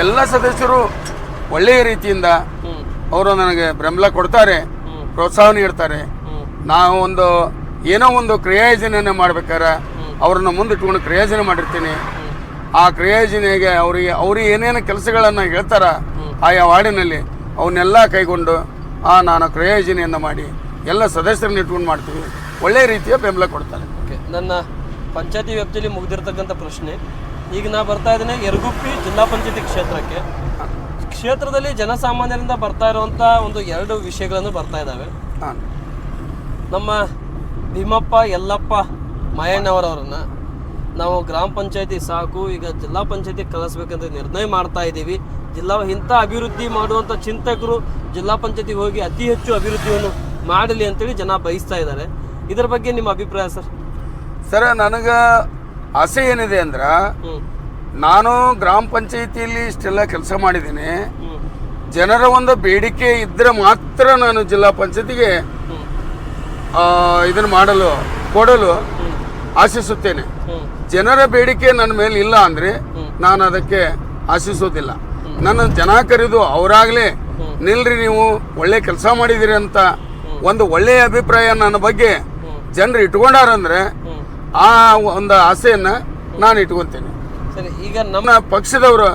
B: ಎಲ್ಲ ಸದಸ್ಯರು ಒಳ್ಳೆಯ ರೀತಿಯಿಂದ ಅವರು ನನಗೆ ಬೆಂಬಲ ಕೊಡ್ತಾರೆ, ಪ್ರೋತ್ಸಾಹ ನೀಡ್ತಾರೆ. ನಾವು ಏನೋ ಒಂದು ಕ್ರಿಯಾಯೋಜನೆಯನ್ನು ಮಾಡ್ಬೇಕಾರೆ ಅವ್ರನ್ನ ಮುಂದಿಟ್ಕೊಂಡು ಕ್ರಿಯಾಯೋಜನೆ ಮಾಡಿರ್ತೀನಿ. ಆ ಕ್ರಿಯಾಯೋಜನೆಗೆ ಅವ್ರಿಗೆ ಏನೇನು ಕೆಲಸಗಳನ್ನು ಹೇಳ್ತಾರ ಆಯಾ ವಾರ್ಡಿನಲ್ಲಿ ಅವನ್ನೆಲ್ಲ ಕೈಗೊಂಡು ನಾನು ಕ್ರಿಯಾಯೋಜನೆಯನ್ನು ಮಾಡಿ ಎಲ್ಲ ಸದಸ್ಯರನ್ನ ಇಟ್ಕೊಂಡು ಮಾಡ್ತೀವಿ. ಒಳ್ಳೆಯ ರೀತಿಯ ಬೆಂಬಲ ಕೊಡ್ತಾರೆ.
A: ಓಕೆ, ನನ್ನ ಪಂಚಾಯತಿ ವ್ಯಾಪ್ತಿಯಲ್ಲಿ ಮುಗಿದಿರ್ತಕ್ಕಂಥ ಪ್ರಶ್ನೆ, ಈಗ ನಾ ಬರ್ತಾ ಇದ್ದೇನೆ ಯರಗುಪ್ಪಿ ಜಿಲ್ಲಾ ಪಂಚಾಯತಿ ಕ್ಷೇತ್ರಕ್ಕೆ. ಕ್ಷೇತ್ರದಲ್ಲಿ ಜನಸಾಮಾನ್ಯರಿಂದ ಬರ್ತಾ ಇರುವಂಥ 2 ವಿಷಯಗಳನ್ನು ಬರ್ತಾ ಇದ್ದಾವೆ. ನಮ್ಮ ಭೀಮಪ್ಪ ಯಲ್ಲಪ್ಪ ಮಾಯಣ್ಣವರವ್ರನ್ನ ನಾವು ಗ್ರಾಮ ಪಂಚಾಯತಿ ಸಾಕು, ಈಗ ಜಿಲ್ಲಾ ಪಂಚಾಯತಿ ಕಳಿಸ್ಬೇಕಂತ ನಿರ್ಣಯ ಮಾಡ್ತಾ ಇದ್ದೀವಿ. ಇಂಥ ಅಭಿವೃದ್ಧಿ ಮಾಡುವಂಥ ಚಿಂತಕರು ಜಿಲ್ಲಾ ಪಂಚಾಯತಿಗೆ ಹೋಗಿ ಅತಿ ಹೆಚ್ಚು ಅಭಿವೃದ್ಧಿಯನ್ನು ಮಾಡಲಿ ಅಂತೇಳಿ ಜನ ಬಯಸ್ತಾ ಇದ್ದಾರೆ. ಇದರ ಬಗ್ಗೆ ನಿಮ್ಮ ಅಭಿಪ್ರಾಯ ಸರ್?
B: ಸರ್, ನನಗೆ ಆಸೆ ಏನಿದೆ ಅಂದ್ರೆ, ನಾನು ಗ್ರಾಮ ಪಂಚಾಯತಿಯಲ್ಲಿ ಇಷ್ಟೆಲ್ಲ ಕೆಲಸ ಮಾಡಿದ್ದೀನಿ. ಜನರ ಒಂದು ಬೇಡಿಕೆ ಇದ್ದರೆ ಮಾತ್ರ ನಾನು ಜಿಲ್ಲಾ ಪಂಚಾಯತಿಗೆ ಇದನ್ನು ಕೊಡಲು ಆಶಿಸುತ್ತೇನೆ. ಜನರ ಬೇಡಿಕೆ ನನ್ನ ಮೇಲೆ ಇಲ್ಲ ಅಂದರೆ ನಾನು ಅದಕ್ಕೆ ಆಶಿಸೋದಿಲ್ಲ. ನನ್ನ ಜನ ಕರೆದು ಅವರಾಗಲೇ ನಿಲ್ರಿ, ನೀವು ಒಳ್ಳೆ ಕೆಲಸ ಮಾಡಿದಿರಿ ಅಂತ ಒಂದು ಒಳ್ಳೆಯ ಅಭಿಪ್ರಾಯ ನನ್ನ ಬಗ್ಗೆ ಜನರು ಇಟ್ಕೊಂಡಾರಂದ್ರೆ ಆ ಒಂದು ಆಸೆಯನ್ನ ನಾನು ಇಟ್ಕೊಂತೇನೆ.
A: ಸರಿ, ಈಗ
B: ನಮ್ಮ ಪಕ್ಷದವರು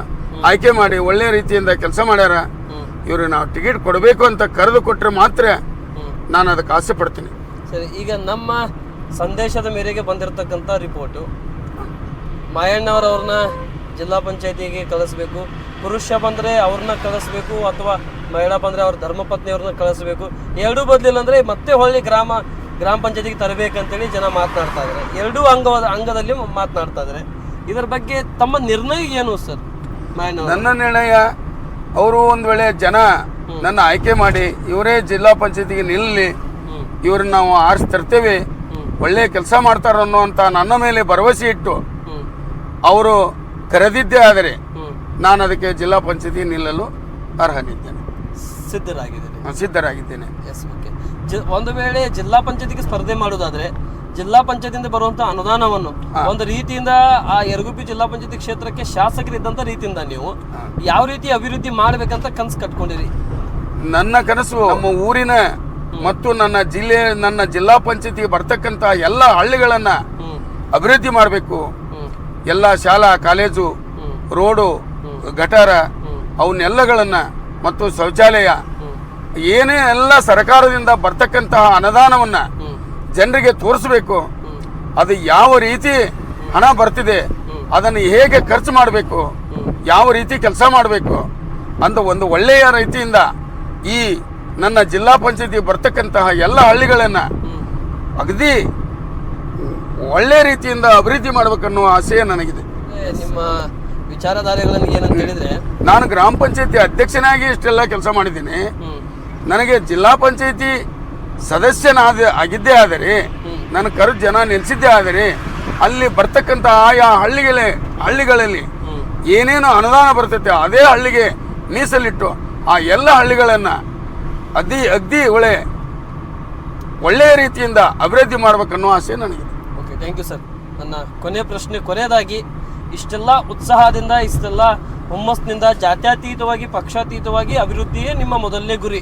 B: ಆಯ್ಕೆ ಮಾಡಿ ಒಳ್ಳೆ ರೀತಿಯಿಂದ ಕೆಲಸ ಮಾಡ್ಯಾರ, ಇವರು ನಾವು ಟಿಕೆಟ್ ಕೊಡಬೇಕು ಅಂತ ಕರೆದು ಕೊಟ್ಟರೆ ಮಾತ್ರ ನಾನು ಅದಕ್ಕೆ ಆಸೆ ಪಡ್ತೀನಿ.
A: ಸರಿ, ಈಗ ನಮ್ಮ ಸಂದೇಶದ ಮೇರೆಗೆ ಬಂದಿರತಕ್ಕಂಥ ರಿಪೋರ್ಟು, ಮಾಯಣ್ಣವರವ್ರನ್ನ ಜಿಲ್ಲಾ ಪಂಚಾಯತಿಗೆ ಕಳಿಸ್ಬೇಕು, ಪುರುಷ ಬಂದರೆ ಅವ್ರನ್ನ ಕಳಿಸ್ಬೇಕು ಅಥವಾ ಮಹಿಳಾ ಬಂದರೆ ಅವ್ರ ಧರ್ಮಪತ್ನಿಯವ್ರನ್ನ ಕಳಿಸ್ಬೇಕು, ಎರಡೂ ಬದಲಿಲ್ಲ ಅಂದರೆ ಮತ್ತೆ ಹೊಳ್ಳಿ ಗ್ರಾಮ ಪಂಚಾಯತಿಗೆ ತರಬೇಕಂತೇಳಿ ಜನ ಮಾತನಾಡ್ತಾ ಇದ್ದಾರೆ. ಎರಡೂ ಅಂಗದಲ್ಲಿ ಮಾತನಾಡ್ತಾ ಇದ್ದಾರೆ. ಇದರ ಬಗ್ಗೆ ತಮ್ಮ ನಿರ್ಣಯ ಏನು ಸರ್?
B: ನನ್ನ ನಿರ್ಣಯ, ಅವರು ಒಂದು ವೇಳೆ ಜನ ನನ್ನ ಆಯ್ಕೆ ಮಾಡಿ ಇವರೇ ಜಿಲ್ಲಾ ಪಂಚಾಯತಿಗೆ ನಿಲ್ಲಿ, ಇವ್ರನ್ನ ನಾವು ಆರಿಸಿ ತರ್ತೇವೆ, ಒಳ್ಳೆ ಕೆಲಸ ಮಾಡ್ತಾರ ಅನ್ನುವಂಥ ನನ್ನ ಮೇಲೆ ಭರವಸೆ ಇಟ್ಟು ಅವರು ಕರೆದಿದ್ದೇ ಆದರೆ ನಾನು ಅದಕ್ಕೆ ಜಿಲ್ಲಾ ಪಂಚಾಯತಿ ನಿಲ್ಲಲು ಅರ್ಹನಿದ್ದೇನೆ, ಸಿದ್ಧರಾಗಿದ್ದೇನೆ.
A: S, okay. ಒಂದು ವೇಳೆ ಜಿಲ್ಲಾ ಪಂಚಾಯತಿಗೆ ಸ್ಪರ್ಧೆ ಮಾಡೋದಾದ್ರೆ ಜಿಲ್ಲಾ ಪಂಚಾಯತಿಯಿಂದ ಬರುವಂತ ಅನುದಾನವನ್ನು ಒಂದು ರೀತಿಯಿಂದ ಆ ಯರಗುಪ್ಪಿ ಜಿಲ್ಲಾ ಪಂಚಾಯತಿ ಕ್ಷೇತ್ರಕ್ಕೆ ಶಾಸಕರಿದ್ದಂತ ರೀತಿಯಿಂದ ನೀವು ಯಾವ ರೀತಿ ಅಭಿವೃದ್ಧಿ ಮಾಡ್ಬೇಕಂತ ಕನಸು ಕಟ್ಕೊಂಡಿರಿ?
B: ನನ್ನ ಕನಸು ನಮ್ಮ ಊರಿನ ಮತ್ತು ನನ್ನ ಜಿಲ್ಲಾ ಪಂಚಾಯತಿಗೆ ಬರ್ತಕ್ಕಂತ ಎಲ್ಲ ಹಳ್ಳಿಗಳನ್ನ ಅಭಿವೃದ್ಧಿ ಮಾಡಬೇಕು. ಎಲ್ಲ ಶಾಲಾ ಕಾಲೇಜು, ರೋಡು, ಗಟಾರ ಅವನ್ನೆಲ್ಲಗಳನ್ನ ಮತ್ತು ಶೌಚಾಲಯ ಏನೇ ಎಲ್ಲ ಸರ್ಕಾರದಿಂದ ಬರ್ತಕ್ಕಂತಹ ಅನುದಾನವನ್ನ ಜನರಿಗೆ ತೋರಿಸ್ಬೇಕು. ಅದು ಯಾವ ರೀತಿ ಹಣ ಬರ್ತಿದೆ, ಅದನ್ನು ಹೇಗೆ ಖರ್ಚು ಮಾಡಬೇಕು, ಯಾವ ರೀತಿ ಕೆಲಸ ಮಾಡಬೇಕು ಅಂತ ಒಂದು ಒಳ್ಳೆಯ ರೀತಿಯಿಂದ ಈ ನನ್ನ ಜಿಲ್ಲಾ ಪಂಚಾಯತಿ ಬರ್ತಕ್ಕಂತಹ ಎಲ್ಲ ಹಳ್ಳಿಗಳನ್ನ ಅಗದಿ ಒಳ್ಳೆ ರೀತಿಯಿಂದ ಅಭಿವೃದ್ಧಿ ಮಾಡಬೇಕನ್ನೋ ಆಸೆ ನನಗಿದೆ.
A: ನಿಮ್ಮ ವಿಚಾರಧಾರೆಗಳನ್ನು ಏನಂತ ಹೇಳಿದ್ರೆ,
B: ನಾನು ಗ್ರಾಮ ಪಂಚಾಯತಿ ಅಧ್ಯಕ್ಷನಾಗಿ ಇಷ್ಟೆಲ್ಲ ಕೆಲಸ ಮಾಡಿದ್ದೀನಿ. ನನಗೆ ಜಿಲ್ಲಾ ಪಂಚಾಯತಿ ಆಗಿದ್ದೇ ಆದರೆ ನನ್ನ ಕರೆದು ಜನ ನಿಲ್ಲಿಸಿದ್ದೇ ಆದರೆ ಅಲ್ಲಿ ಬರ್ತಕ್ಕಂಥ ಆಯಾ ಹಳ್ಳಿಗಳಲ್ಲಿ ಏನೇನು ಅನುದಾನ ಬರ್ತೈತೆ ಅದೇ ಹಳ್ಳಿಗೆ ಮೀಸಲಿಟ್ಟು ಆ ಎಲ್ಲ ಹಳ್ಳಿಗಳನ್ನು ಅಗ್ದಿ ಒಳ್ಳೆಯ ರೀತಿಯಿಂದ ಅಭಿವೃದ್ಧಿ ಮಾಡಬೇಕನ್ನೋ ಆಸೆ ನನಗಿದೆ.
A: Okay, thank you sir. ನನ್ನ ಕೊನೆಯದಾಗಿ ಇಷ್ಟೆಲ್ಲ ಉತ್ಸಾಹದಿಂದ, ಇಷ್ಟೆಲ್ಲ ಹುಮ್ಮಸ್ನಿಂದ, ಜಾತ್ಯತೀತವಾಗಿ ಪಕ್ಷಾತೀತವಾಗಿ ಅಭಿವೃದ್ಧಿಯೇ ನಿಮ್ಮ ಮೊದಲನೇ ಗುರಿ?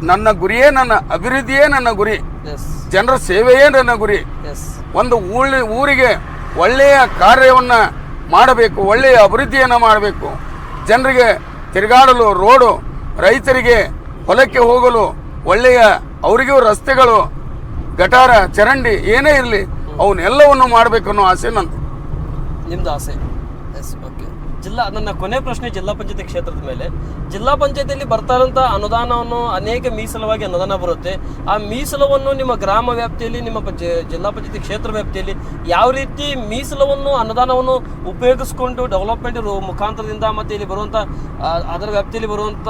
B: ನನ್ನ ಗುರಿಯೇ, ನನ್ನ ಅಭಿವೃದ್ಧಿಯೇ ನನ್ನ ಗುರಿ, ಜನರ ಸೇವೆಯೇ ನನ್ನ ಗುರಿ. ಒಂದು ಊರಿಗೆ ಒಳ್ಳೆಯ ಕಾರ್ಯವನ್ನ ಮಾಡಬೇಕು, ಒಳ್ಳೆಯ ಅಭಿವೃದ್ಧಿಯನ್ನು ಮಾಡಬೇಕು. ಜನರಿಗೆ ತಿರುಗಾಡಲು ರೋಡು, ರೈತರಿಗೆ ಹೊಲಕ್ಕೆ ಹೋಗಲು ಒಳ್ಳೆಯ ಅವರಿಗೂ ರಸ್ತೆಗಳು, ಗಟಾರ, ಚರಂಡಿ ಏನೇ ಇರಲಿ ಅವನ್ನೆಲ್ಲವನ್ನು ಮಾಡಬೇಕು ಅನ್ನೋ ಆಸೆ
A: ನಿಮ್ದು ಆಸೆ. Yes, okay. ನನ್ನ ಕೊನೆ ಪ್ರಶ್ನೆ ಜಿಲ್ಲಾ ಪಂಚಾಯತಿ ಕ್ಷೇತ್ರದ ಮೇಲೆ. ಜಿಲ್ಲಾ ಪಂಚಾಯತಿಯಲ್ಲಿ ಬರ್ತಾ ಇರೋಂಥ ಅನುದಾನವನ್ನು ಅನೇಕ ಮೀಸಲವಾಗಿ ಅನುದಾನ ಬರುತ್ತೆ. ಆ ಮೀಸಲವನ್ನು ನಿಮ್ಮ ಗ್ರಾಮ ವ್ಯಾಪ್ತಿಯಲ್ಲಿ, ನಿಮ್ಮ ಜಿಲ್ಲಾ ಪಂಚಾಯತಿ ಕ್ಷೇತ್ರ ವ್ಯಾಪ್ತಿಯಲ್ಲಿ ಯಾವ ರೀತಿ ಮೀಸಲವನ್ನು ಅನುದಾನವನ್ನು ಉಪಯೋಗಿಸ್ಕೊಂಡು ಡೆವಲಪ್ಮೆಂಟ್ ಮುಖಾಂತರದಿಂದ ಮತ್ತು ಇಲ್ಲಿ ಬರುವಂಥ ಅದರ ವ್ಯಾಪ್ತಿಯಲ್ಲಿ ಬರುವಂಥ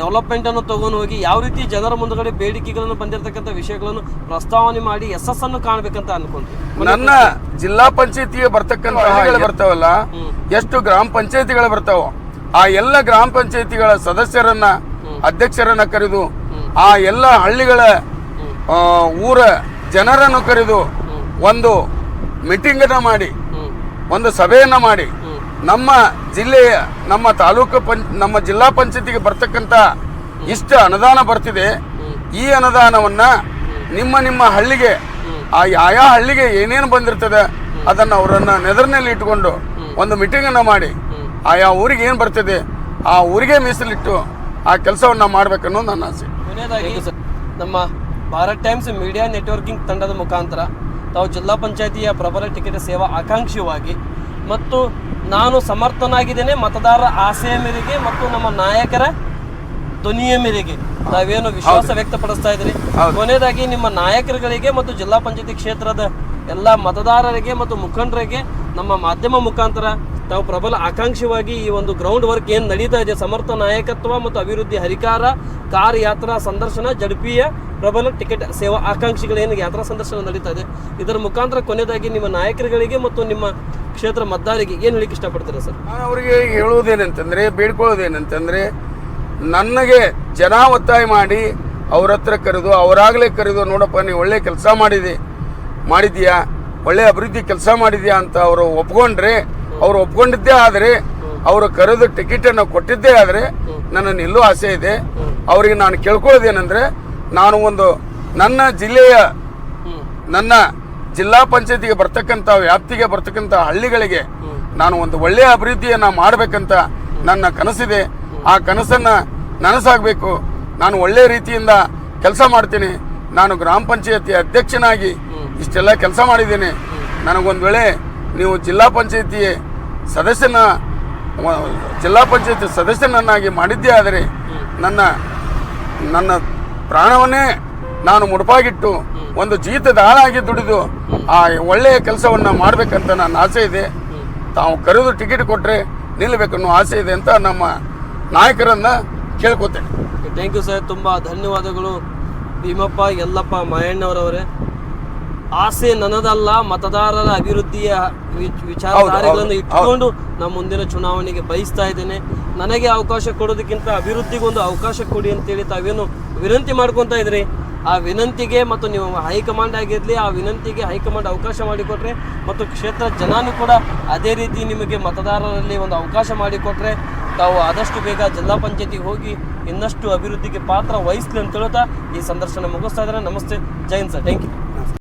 A: ಡೆವಲಪ್ಮೆಂಟನ್ನು ತಗೊಂಡು ಹೋಗಿ ಯಾವ ರೀತಿ ಜನರ ಮುಂದುಗಡೆ ಬೇಡಿಕೆಗಳನ್ನು ಬಂದಿರತಕ್ಕಂಥ ವಿಷಯಗಳನ್ನು ಪ್ರಸ್ತಾವನೆ ಮಾಡಿ ಯಶಸ್ಸನ್ನು ಕಾಣಬೇಕಂತ ಅನ್ಕೊಂತೀವಿ.
B: ನನ್ನ ಜಿಲ್ಲಾ ಪಂಚಾಯತಿಗೆ ಬರ್ತಕ್ಕಂಥ ಬರ್ತಾವಲ್ಲ, ಎಷ್ಟು ಗ್ರಾಮ ಪಂಚಾಯತಿಗಳು ಬರ್ತಾವೋ ಆ ಎಲ್ಲ ಗ್ರಾಮ ಪಂಚಾಯತಿಗಳ ಸದಸ್ಯರನ್ನ, ಅಧ್ಯಕ್ಷರನ್ನ ಕರೆದು ಆ ಎಲ್ಲ ಹಳ್ಳಿಗಳ ಊರ ಜನರನ್ನು ಕರೆದು ಒಂದು ಮೀಟಿಂಗ್ ಅನ್ನ ಮಾಡಿ, ಒಂದು ಸಭೆಯನ್ನ ಮಾಡಿ, ನಮ್ಮ ಜಿಲ್ಲೆಯ ನಮ್ಮ ಜಿಲ್ಲಾ ಪಂಚಾಯತಿಗೆ ಬರ್ತಕ್ಕಂಥ ಇಷ್ಟ ಅನುದಾನ ಬರ್ತಿದೆ, ಈ ಅನುದಾನವನ್ನ ನಿಮ್ಮ ಹಳ್ಳಿಗೆ ಆಯಾ ಹಳ್ಳಿಗೆ ಏನೇನು ಬಂದಿರ್ತದೆ ಅದನ್ನು ಅವರನ್ನ ನೆದರಿನಲ್ಲಿ ಇಟ್ಕೊಂಡು ಒಂದು ಮೀಟಿಂಗ್ ಅನ್ನ ಮಾಡಿ ಆಯಾ ಊರಿಗೆ ಏನು ಬರ್ತಿದೆ ಆ ಊರಿಗೆ ಮೀಸಲಿಟ್ಟು ಆ ಕೆಲಸವನ್ನ ಮಾಡ್ಬೇಕನ್ನೋದು ನನ್ನ ಆಸೆ.
A: ನಮ್ಮ ಭಾರತ್ ಟೈಮ್ಸ್ ಮೀಡಿಯಾ ನೆಟ್ವರ್ಕಿಂಗ್ ತಂಡದ ಮುಖಾಂತರ ತಾವು ಜಿಲ್ಲಾ ಪಂಚಾಯತಿಯ ಪ್ರಬಲ ಟಿಕೆಟ್ ಸೇವಾ ಆಕಾಂಕ್ಷಿಯಾಗಿ ಮತ್ತು ನಾನು ಸಮರ್ಥನಾಗಿದ್ದೇನೆ ಮತದಾರರ ಆಸೆಯ ಮೇರೆಗೆ ಮತ್ತು ನಮ್ಮ ನಾಯಕರ ಧ್ವನಿಯ ಮೇರೆಗೆ ತಾವೇನು ವಿಶ್ವಾಸ ವ್ಯಕ್ತಪಡಿಸ್ತಾ ಇದ್ದೀರಿ. ಕೊನೆಯದಾಗಿ ನಿಮ್ಮ ನಾಯಕರುಗಳಿಗೆ ಮತ್ತು ಜಿಲ್ಲಾ ಪಂಚಾಯತಿ ಕ್ಷೇತ್ರದ ಎಲ್ಲ ಮತದಾರರಿಗೆ ಮತ್ತು ಮುಖಂಡರಿಗೆ ನಮ್ಮ ಮಾಧ್ಯಮ ಮುಖಾಂತರ ತಾವು ಪ್ರಬಲ ಆಕಾಂಕ್ಷಿಯಾಗಿ ಈ ಒಂದು ಗ್ರೌಂಡ್ ವರ್ಕ್ ಏನು ನಡೀತಾ ಇದೆ, ಸಮರ್ಥ ನಾಯಕತ್ವ ಮತ್ತು ಅಭಿವೃದ್ಧಿ ಹರಿಕಾರ ಕಾರ್ ಯಾತ್ರಾ ಸಂದರ್ಶನ, ಜಡ್ಪಿಯ ಪ್ರಬಲ ಟಿಕೆಟ್ ಸೇವಾ ಆಕಾಂಕ್ಷಿಗಳೇನು ಯಾತ್ರಾ ಸಂದರ್ಶನ ನಡೀತಾ ಇದೆ, ಇದರ ಮುಖಾಂತರ ಕೊನೆಯದಾಗಿ ನಿಮ್ಮ ನಾಯಕರುಗಳಿಗೆ ಮತ್ತು ನಿಮ್ಮ ಕ್ಷೇತ್ರ ಮತದಾರರಿಗೆ ಏನು ಹೇಳಿಕ್ಕೆ ಇಷ್ಟಪಡ್ತೀರಾ ಸರ್?
B: ನಾನು ಅವರಿಗೆ ಹೇಳುವುದೇನಂತಂದರೆ, ಬೇಡ್ಕೊಳ್ಳೋದೇನಂತಂದರೆ, ನನಗೆ ಜನ ಒತ್ತಾಯ ಮಾಡಿ ಅವ್ರ ಹತ್ರ ಕರೆದು ಅವರಾಗಲೇ ಕರೆದು, ನೋಡಪ್ಪ ನೀವು ಒಳ್ಳೆ ಕೆಲಸ ಮಾಡಿದೀಯಾ, ಒಳ್ಳೆ ಅಭಿವೃದ್ಧಿ ಕೆಲಸ ಮಾಡಿದ್ಯಾ ಅಂತ ಅವರು ಒಪ್ಕೊಂಡ್ರೆ, ಅವರು ಒಪ್ಕೊಂಡಿದ್ದೇ ಆದರೆ, ಅವರು ಕರೆದು ಟಿಕೆಟನ್ನು ಕೊಟ್ಟಿದ್ದೇ ಆದರೆ ನನ್ನ ನಿಲ್ಲೋ ಆಸೆ ಇದೆ. ಅವರಿಗೆ ನಾನು ಕೇಳ್ಕೊಳ್ಳೋದೇನೆಂದರೆ, ನಾನು ಒಂದು ನನ್ನ ಜಿಲ್ಲೆಯ, ನನ್ನ ಜಿಲ್ಲಾ ಪಂಚಾಯತಿಗೆ ಬರ್ತಕ್ಕಂಥ ವ್ಯಾಪ್ತಿಗೆ ಬರ್ತಕ್ಕಂಥ ಹಳ್ಳಿಗಳಿಗೆ ನಾನು ಒಂದು ಒಳ್ಳೆಯ ಅಭಿವೃದ್ಧಿಯನ್ನು ಮಾಡಬೇಕಂತ ನನ್ನ ಕನಸಿದೆ. ಆ ಕನಸನ್ನು ನನಸಾಗಬೇಕು. ನಾನು ಒಳ್ಳೆಯ ರೀತಿಯಿಂದ ಕೆಲಸ ಮಾಡ್ತೀನಿ. ನಾನು ಗ್ರಾಮ ಪಂಚಾಯತಿ ಅಧ್ಯಕ್ಷನಾಗಿ ಇಷ್ಟೆಲ್ಲ ಕೆಲಸ ಮಾಡಿದ್ದೇನೆ. ನನಗೊಂದು ವೇಳೆ ನೀವು ಜಿಲ್ಲಾ ಪಂಚಾಯತಿ ಸದಸ್ಯನನ್ನಾಗಿ ಮಾಡಿದ್ದೇ ಆದರೆ ನನ್ನ ಪ್ರಾಣವನ್ನೇ ನಾನು ಮುಡುಪಾಗಿಟ್ಟು ಒಂದು ಜೀತದ ಆಳಾಗಿ ದುಡಿದು ಆ ಒಳ್ಳೆಯ ಕೆಲಸವನ್ನು ಮಾಡಬೇಕಂತ ನನ್ನ ಆಸೆ ಇದೆ. ತಾವು ಕರೆದು ಟಿಕೆಟ್ ಕೊಟ್ಟರೆ ನಿಲ್ಲಬೇಕನ್ನೋ ಆಸೆ ಇದೆ ಅಂತ ನಮ್ಮ ನಾಯಕರನ್ನು ಕೇಳ್ಕೊತೇನೆ.
A: ಥ್ಯಾಂಕ್ ಯು ಸರ್, ತುಂಬ ಧನ್ಯವಾದಗಳು. ಭೀಮಪ್ಪ ಯಲ್ಲಪ್ಪ ಮಾಯಣ್ಣವರವರೇ, ಆಸೆ ನನ್ನದಲ್ಲ, ಮತದಾರರ ಅಭಿವೃದ್ಧಿಯ ವಿಚಾರಧಾರೆಗಳನ್ನು ಇಟ್ಟುಕೊಂಡು ನಾನು ಮುಂದಿನ ಚುನಾವಣೆಗೆ ಬಯಸ್ತಾ ಇದ್ದೇನೆ. ನನಗೆ ಅವಕಾಶ ಕೊಡೋದಕ್ಕಿಂತ ಅಭಿವೃದ್ಧಿಗೊಂದು ಅವಕಾಶ ಕೊಡಿ ಅಂತೇಳಿ ತಾವೇನು ವಿನಂತಿ ಮಾಡ್ಕೊತಾ ಇದ್ರಿ, ಆ ವಿನಂತಿಗೆ ಮತ್ತು ನೀವು ಹೈಕಮಾಂಡ್ ಆಗಿರಲಿ, ಆ ವಿನಂತಿಗೆ ಹೈಕಮಾಂಡ್ ಅವಕಾಶ ಮಾಡಿಕೊಟ್ರೆ ಮತ್ತು ಕ್ಷೇತ್ರ ಜನನೂ ಕೂಡ ಅದೇ ರೀತಿ ನಿಮಗೆ ಮತದಾರರಲ್ಲಿ ಒಂದು ಅವಕಾಶ ಮಾಡಿಕೊಟ್ರೆ ತಾವು ಆದಷ್ಟು ಬೇಗ ಜಿಲ್ಲಾ ಪಂಚಾಯತಿಗೆ ಹೋಗಿ ಇನ್ನಷ್ಟು ಅಭಿವೃದ್ಧಿಗೆ ಪಾತ್ರ ವಹಿಸ್ಲಿ ಅಂತ ಹೇಳ್ತಾ ಈ ಸಂದರ್ಶನ ಮುಗಿಸ್ತಾ ಇದ್ದಾರೆ. ನಮಸ್ತೆ, ಜೈ ಹಿಂದ್ ಸರ್, ಥ್ಯಾಂಕ್ ಯು.